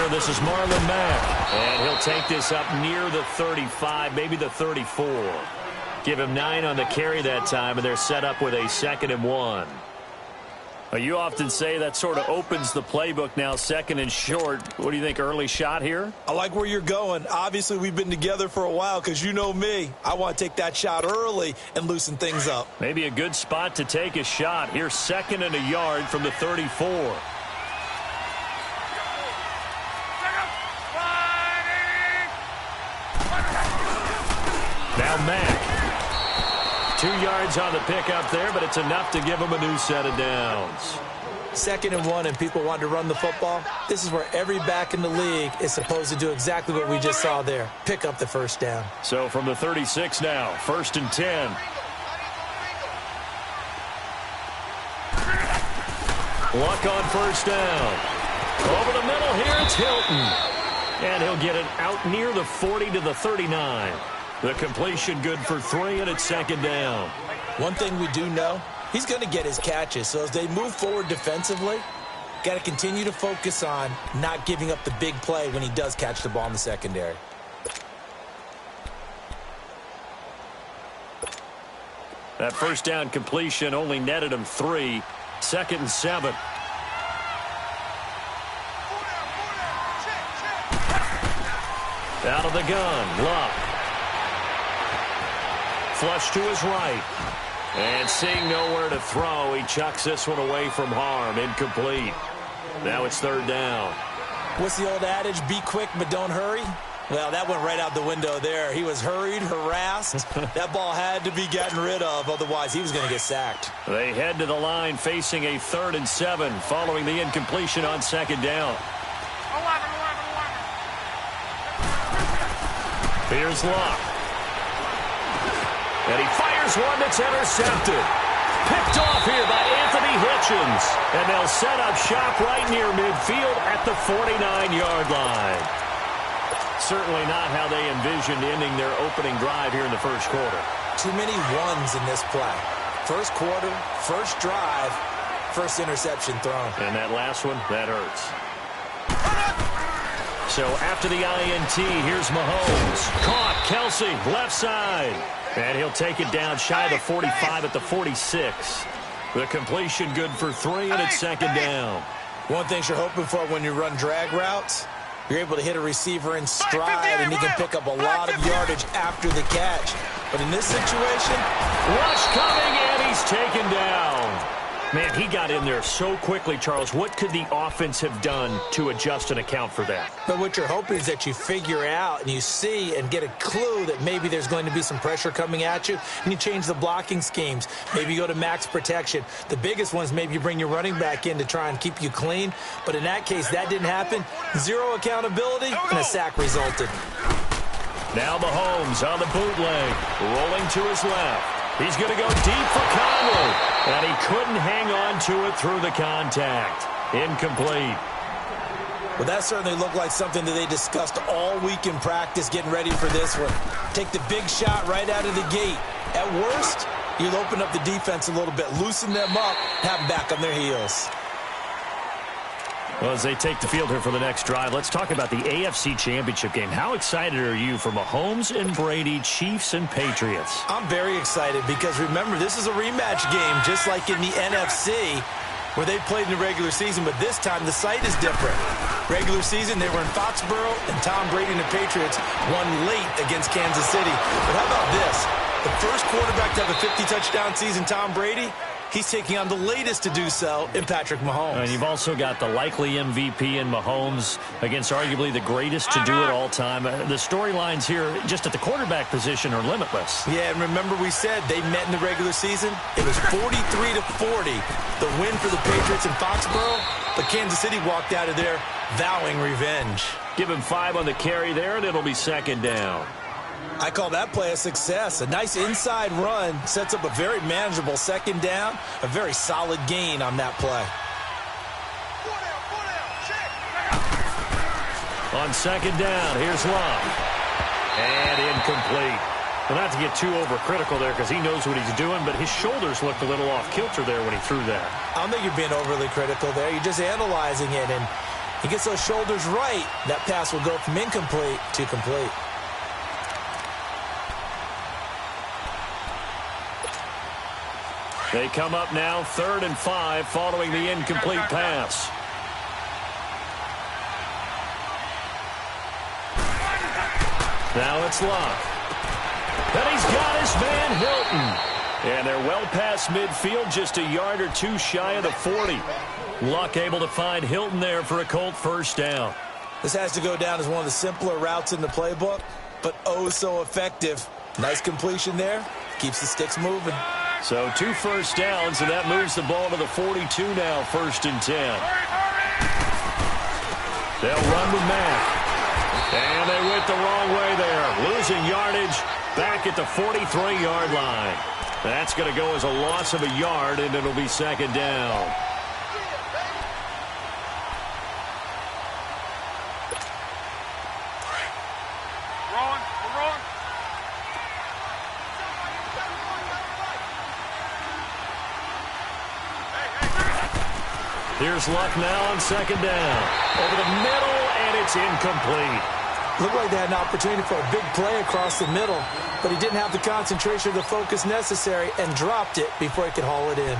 This is Marlon Mack. And he'll take this up near the 35, maybe the 34. Give him 9 on the carry that time, and they're set up with a 2nd and 1. Well, you often say that sort of opens the playbook now, 2nd and short. What do you think, early shot here? I like where you're going. Obviously, we've been together for a while because you know me. I want to take that shot early and loosen things up. Maybe a good spot to take a shot. Here's 2nd and a yard from the 34. Now Mack. 2 yards on the pickup there, but it's enough to give him a new set of downs. 2nd and 1 and people want to run the football. This is where every back in the league is supposed to do exactly what we just saw there. Pick up the first down. So from the 36 now, 1st and 10. Luck on first down. Over the middle here, it's Hilton. And he'll get it out near the 40 to the 39. The completion good for 3, and it's 2nd down. One thing we do know, he's going to get his catches. So as they move forward defensively, got to continue to focus on not giving up the big play when he does catch the ball in the secondary. That first down completion only netted him 3. 2nd and 7. Out of the gun, Luck. Flush to his right. And seeing nowhere to throw, he chucks this one away from harm. Incomplete. Now it's 3rd down. What's the old adage? Be quick, but don't hurry. Well, that went right out the window there. He was hurried, harassed. That ball had to be gotten rid of, otherwise he was going to get sacked. They head to the line facing a 3rd and 7 following the incompletion on 2nd down. Here's Luck. And he fires one that's intercepted. Picked off here by Anthony Hitchens. And they'll set up shop right near midfield at the 49-yard line. Certainly not how they envisioned ending their opening drive here in the first quarter. Too many ones in this play. First quarter, first drive, first interception thrown. And that last one, that hurts. So after the INT, here's Mahomes. Caught, Kelsey, left side. And he'll take it down shy of the 45 at the 46. The completion good for 3, and it's 2nd down. One thing you're hoping for when you run drag routes, you're able to hit a receiver in stride, and he can pick up a lot of yardage after the catch. But in this situation, rush coming, and he's taken down. Man, he got in there so quickly, Charles. What could the offense have done to adjust and account for that? But what you're hoping is that you figure out and you see and get a clue that maybe there's going to be some pressure coming at you, and you change the blocking schemes. Maybe you go to max protection. The biggest one is maybe you bring your running back in to try and keep you clean. But in that case, that didn't happen. 0 accountability, and a sack resulted. Now Mahomes on the bootleg, rolling to his left. He's going to go deep for Conley, and he couldn't hang on to it through the contact. Incomplete. Well, that certainly looked like something that they discussed all week in practice getting ready for this one. Take the big shot right out of the gate. At worst, you'll open up the defense a little bit, loosen them up, have them back on their heels. Well, as they take the field here for the next drive, let's talk about the AFC Championship game. How excited are you for Mahomes and Brady, Chiefs and Patriots? I'm very excited because, remember, this is a rematch game, just like in the NFC, where they played in the regular season, but this time the site is different. Regular season, they were in Foxborough, and Tom Brady and the Patriots won late against Kansas City. But how about this? The first quarterback to have a 50-touchdown season, Tom Brady, he's taking on the latest to do so in Patrick Mahomes. And you've also got the likely MVP in Mahomes against arguably the greatest to do it all time. The storylines here just at the quarterback position are limitless. Yeah, and remember we said they met in the regular season? It was 43-40, the win for the Patriots in Foxborough, but Kansas City walked out of there vowing revenge. Give him 5 on the carry there, and it'll be 2nd down. I call that play a success. A nice inside run sets up a very manageable 2nd down, a very solid gain on that play. On 2nd down, here's Luck. And incomplete. Well, not to get too overcritical there because he knows what he's doing, but his shoulders looked a little off kilter there when he threw that. I don't think you're being overly critical there. You're just analyzing it, and He gets those shoulders right. That pass will go from incomplete to complete. They come up now 3rd and 5 following the incomplete pass. Now it's Luck. And he's got his man Hilton. And they're well past midfield, just a yard or two shy of the 40. Luck able to find Hilton there for a Colt first down. This has to go down as one of the simpler routes in the playbook, but oh so effective. Nice completion there. Keeps the sticks moving. So 2 first downs, and that moves the ball to the 42 now, 1st and 10. They'll run with Mack. And they went the wrong way there. Losing yardage back at the 43-yard line. That's going to go as a loss of a yard, and it'll be 2nd down. Here's Luck now on 2nd down. Over the middle, and it's incomplete. Looked like they had an opportunity for a big play across the middle, but he didn't have the concentration or the focus necessary and dropped it before he could haul it in.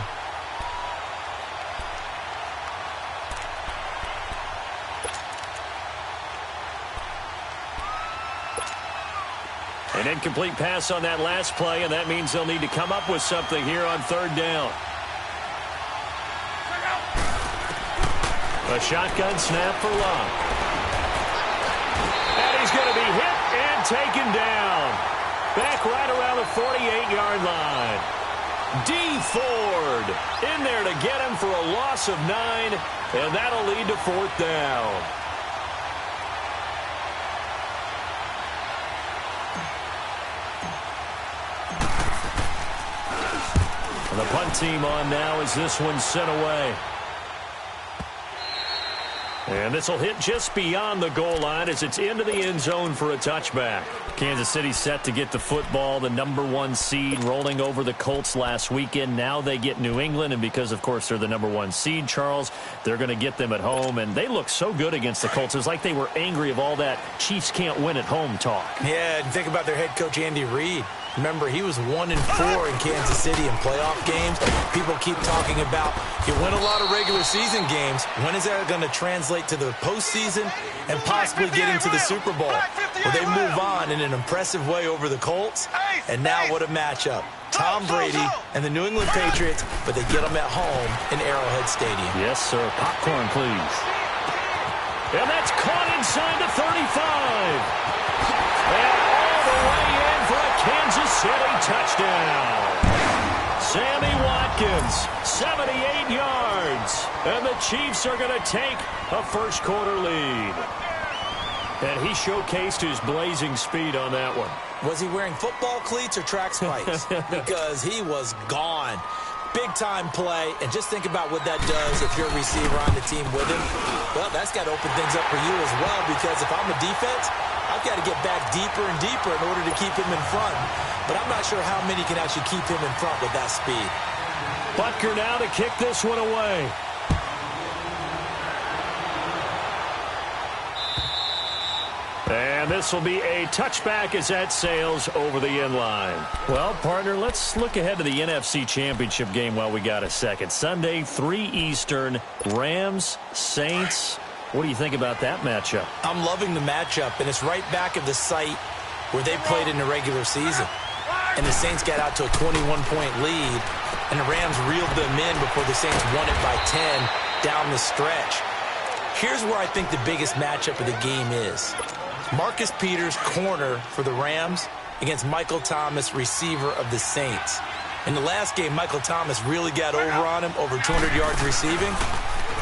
An incomplete pass on that last play, and that means they'll need to come up with something here on 3rd down. A shotgun snap for Luck. And he's going to be hit and taken down. Back right around the 48-yard line. D. Ford in there to get him for a loss of 9, and that'll lead to 4th down. And the punt team on now as this one's sent away. And this will hit just beyond the goal line as it's into the end zone for a touchback. Kansas City set to get the football, the #1 seed, rolling over the Colts last weekend. Now they get New England, and because, of course, they're the #1 seed, Charles, they're going to get them at home. And they look so good against the Colts. It's like they were angry of all that Chiefs can't win at home talk. Yeah, and think about their head coach, Andy Reid. Remember, he was 1-4 in Kansas City in playoff games. People keep talking about you win a lot of regular season games. When is that going to translate to the postseason and possibly getting to the Super Bowl? Well, they move on in an impressive way over the Colts. And now what a matchup. Tom Brady and the New England Patriots, but they get them at home in Arrowhead Stadium. Yes, sir. Popcorn, please. And that's caught inside the 35. And all the way in for a Kansas City touchdown. Sammy Watkins, 78 yards. And the Chiefs are going to take a first-quarter lead. And he showcased his blazing speed on that one. Was he wearing football cleats or track spikes? Because he was gone. Big-time play, and just think about what that does if you're a receiver on the team with him. Well, that's got to open things up for you as well, because if I'm a defense, I've got to get back deeper and deeper in order to keep him in front. But I'm not sure how many can actually keep him in front with that speed. Butker now to kick this one away. And this will be a touchback as that sails over the end line. Well, partner, let's look ahead to the NFC Championship game while we got a second. Sunday, 3 Eastern, Rams, Saints. What do you think about that matchup? I'm loving the matchup, and it's right back at the site where they played in the regular season. And the Saints got out to a 21-point lead, and the Rams reeled them in before the Saints won it by 10 down the stretch. Here's where I think the biggest matchup of the game is. Marcus Peters, corner for the Rams, against Michael Thomas, receiver of the Saints. In the last game, Michael Thomas really got over on him, over 200 yards receiving.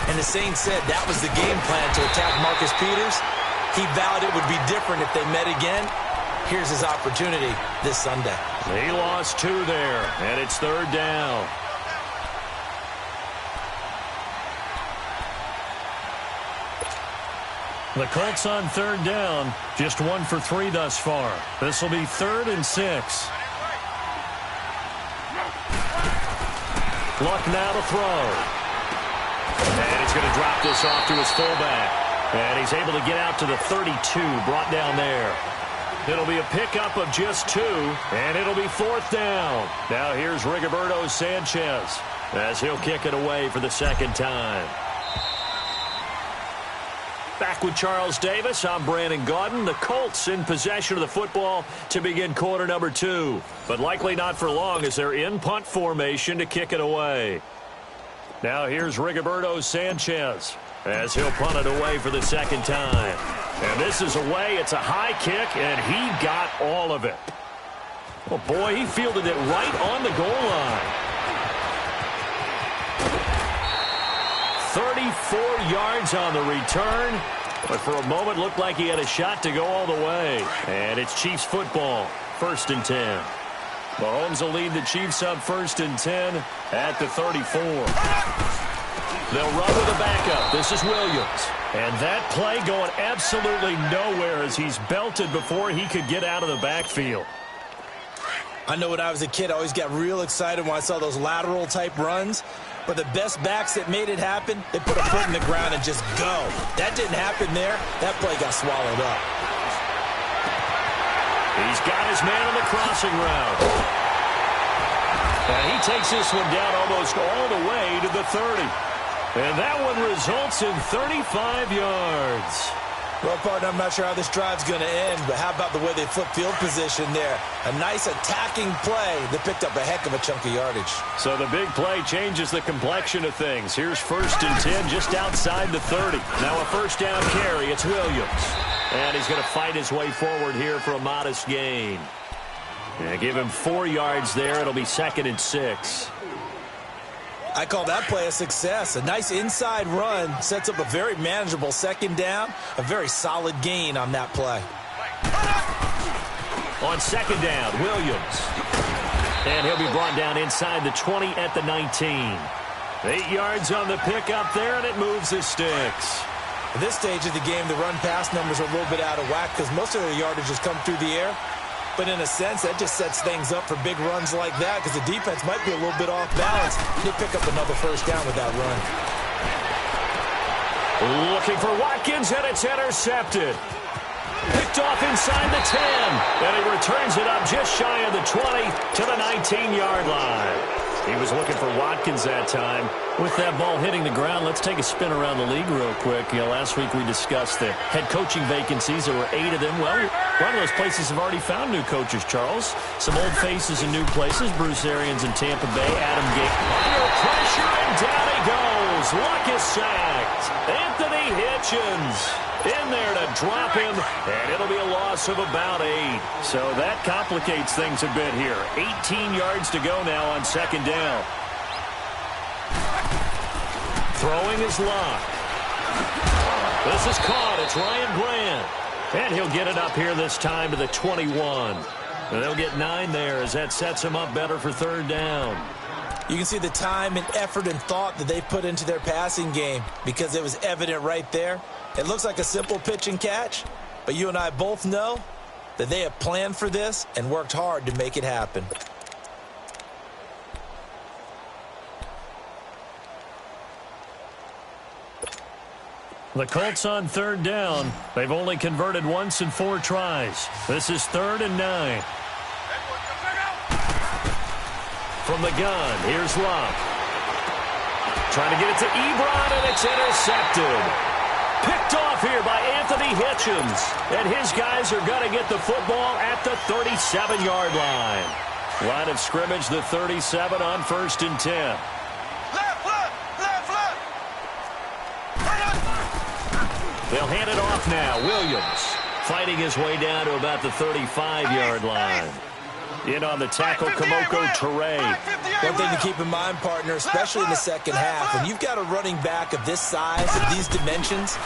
And the Saints said that was the game plan to attack Marcus Peters. He vowed it would be different if they met again. Here's his opportunity this Sunday. He lost 2 there, and it's 3rd down. The Colts on 3rd down, just 1 for 3 thus far. This will be 3rd and 6. Luck now to throw. And he's going to drop this off to his fullback. And he's able to get out to the 32, brought down there. It'll be a pickup of just 2, and it'll be 4th down. Now here's Rigoberto Sanchez as he'll kick it away for the 2nd time. Back with Charles Davis, I'm Brandon Gaudin. The Colts in possession of the football to begin quarter number 2. But likely not for long as they're in punt formation to kick it away. Now here's Rigoberto Sanchez as he'll punt it away for the 2nd time. And this is away. It's a high kick, and he got all of it. Oh, boy, he fielded it right on the goal line. 34 yards on the return, but for a moment looked like he had a shot to go all the way. And it's Chiefs football, 1st and 10. Mahomes will lead the Chiefs up 1st and 10 at the 34. They'll run with a backup. This is Williams. And that play going absolutely nowhere as he's belted before he could get out of the backfield. I know when I was a kid, I always got real excited when I saw those lateral-type runs. But the best backs that made it happen, they put a foot in the ground and just go. That didn't happen there. That play got swallowed up. He's got his man on the crossing route. And he takes this one down almost all the way to the 30. And that one results in 35 yards. Well, partner, I'm not sure how this drive's going to end, but how about the way they flip field position there? A nice attacking play that picked up a heck of a chunk of yardage. So the big play changes the complexion of things. Here's 1st and 10 just outside the 30. Now a 1st down carry. It's Williams. And he's going to fight his way forward here for a modest gain. And give him 4 yards there. It'll be 2nd and 6. I call that play a success. A nice inside run sets up a very manageable 2nd down. A very solid gain on that play. On 2nd down, Williams. And he'll be brought down inside the 20 at the 19. 8 yards on the pickup there, and it moves the sticks. At this stage of the game, the run-pass numbers are a little bit out of whack because most of their yardage has come through the air. But in a sense, that just sets things up for big runs like that because the defense might be a little bit off balance. They pick up another 1st down with that run. Looking for Watkins, and it's intercepted. Picked off inside the 10. And he returns it up just shy of the 20 to the 19-yard line. He was looking for Watkins that time. With that ball hitting the ground, let's take a spin around the league real quick. You know, last week we discussed the head coaching vacancies. There were 8 of them. Well, a lot of those places have already found new coaches, Charles. Some old faces in new places. Bruce Arians in Tampa Bay. Adam Gase under pressure, and down he goes. Luck is sacked. Anthony Hitchens in there to drop him, and it'll be a loss of about 8. So that complicates things a bit here. 18 yards to go now on 2nd down. Throwing is Luck. This is caught. It's Ryan Grant. And he'll get it up here this time to the 21. And they'll get 9 there as that sets him up better for 3rd down. You can see the time and effort and thought that they put into their passing game because it was evident right there. It looks like a simple pitch and catch, but you and I both know that they have planned for this and worked hard to make it happen. The Colts on 3rd down. They've only converted once in 4 tries. This is 3rd and 9. From the gun, here's Luck. Trying to get it to Ebron, and it's intercepted. Picked off here by Anthony Hitchens. And his guys are going to get the football at the 37-yard line. Line of scrimmage, the 37 on 1st and 10. They'll hand it off now. Williams fighting his way down to about the 35-yard line. In on the tackle, Kamoko Toure. One thing to keep in mind, partner, especially in the second half, when you've got a running back of this size, of these dimensions,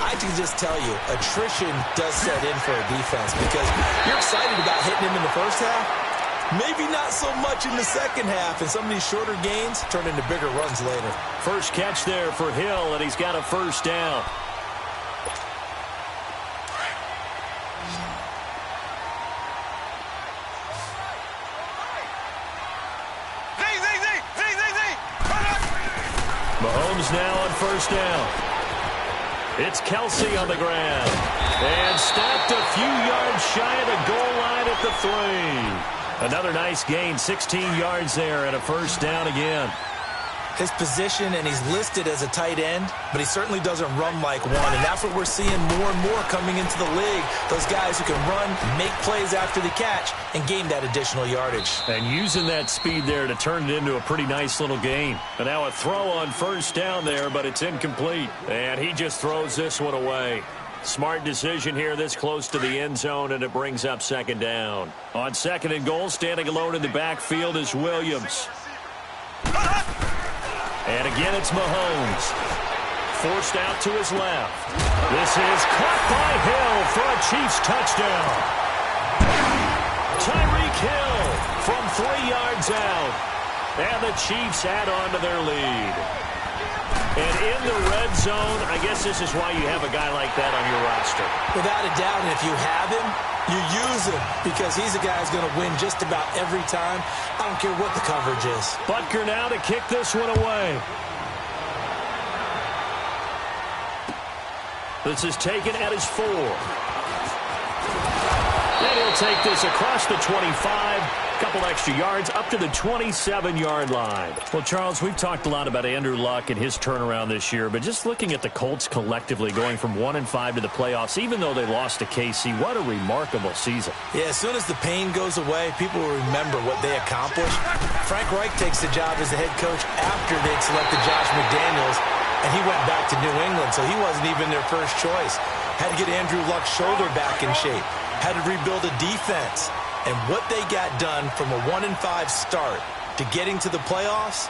I can just tell you, attrition does set in for a defense because you're excited about hitting him in the first half. Maybe not so much in the second half, and some of these shorter gains turn into bigger runs later. First catch there for Hill, and he's got a 1st down. Mahomes now on 1st down. It's Kelsey on the ground. And stopped a few yards shy of the goal line at the 3. Another nice gain, 16 yards there and a first down again. His position, and he's listed as a tight end, but he certainly doesn't run like one, and that's what we're seeing more and more coming into the league. Those guys who can run, make plays after the catch, and gain that additional yardage. And using that speed there to turn it into a pretty nice little gain. And now a throw on first down there, but it's incomplete. And he just throws this one away. Smart decision here this close to the end zone, and it brings up second down. On second and goal, standing alone in the backfield is Williams. And again, it's Mahomes. Forced out to his left. This is caught by Hill for a Chiefs touchdown. Tyreek Hill from 3 yards out. And the Chiefs add on to their lead. And in the red zone, I guess this is why you have a guy like that on your roster. Without a doubt, and if you have him, you use him because he's a guy who's going to win just about every time. I don't care what the coverage is. Butker now to kick this one away. This is taken at his 4. And he'll take this across the 25. Couple extra yards up to the 27-yard line. Well, Charles, we've talked a lot about Andrew Luck and his turnaround this year, but just looking at the Colts collectively going from 1-5 to the playoffs, even though they lost to KC, what a remarkable season. Yeah, as soon as the pain goes away, people will remember what they accomplished. Frank Reich takes the job as the head coach after they'd selected Josh McDaniels, and he went back to New England, so he wasn't even their first choice. Had to get Andrew Luck's shoulder back in shape. Had to rebuild a defense. And what they got done from a 1-5 start to getting to the playoffs,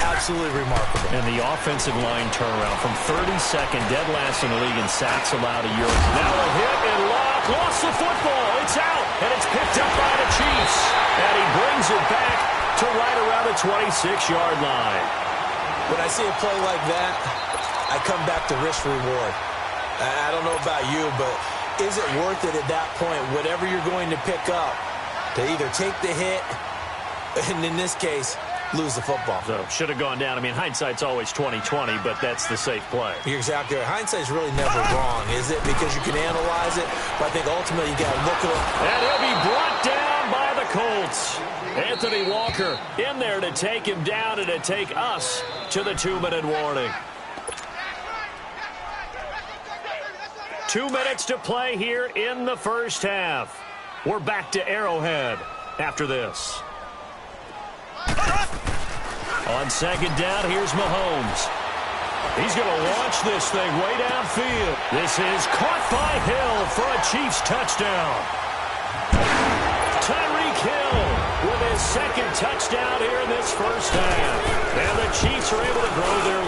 absolutely remarkable. And the offensive line turnaround from 32nd, dead last in the league in sacks allowed a year. Now a hit and Luck lost the football. It's out, and it's picked up by the Chiefs. And he brings it back to right around the 26-yard line. When I see a play like that, I come back to risk reward. I don't know about you, but is it worth it at that point, whatever you're going to pick up, to either take the hit, and in this case, lose the football? So, should have gone down. I mean, hindsight's always 20/20, but that's the safe play. You're exactly right. Hindsight's really never wrong, is it? Because you can analyze it, but I think ultimately you got to look at it. And he'll be brought down by the Colts. Anthony Walker in there to take him down and to take us to the 2-minute warning. 2 minutes to play here in the first half. We're back to Arrowhead after this. On second down, here's Mahomes. He's going to launch this thing way downfield. This is caught by Hill for a Chiefs touchdown. Tyreek Hill with his second touchdown here in this first half. And the Chiefs are able to grow their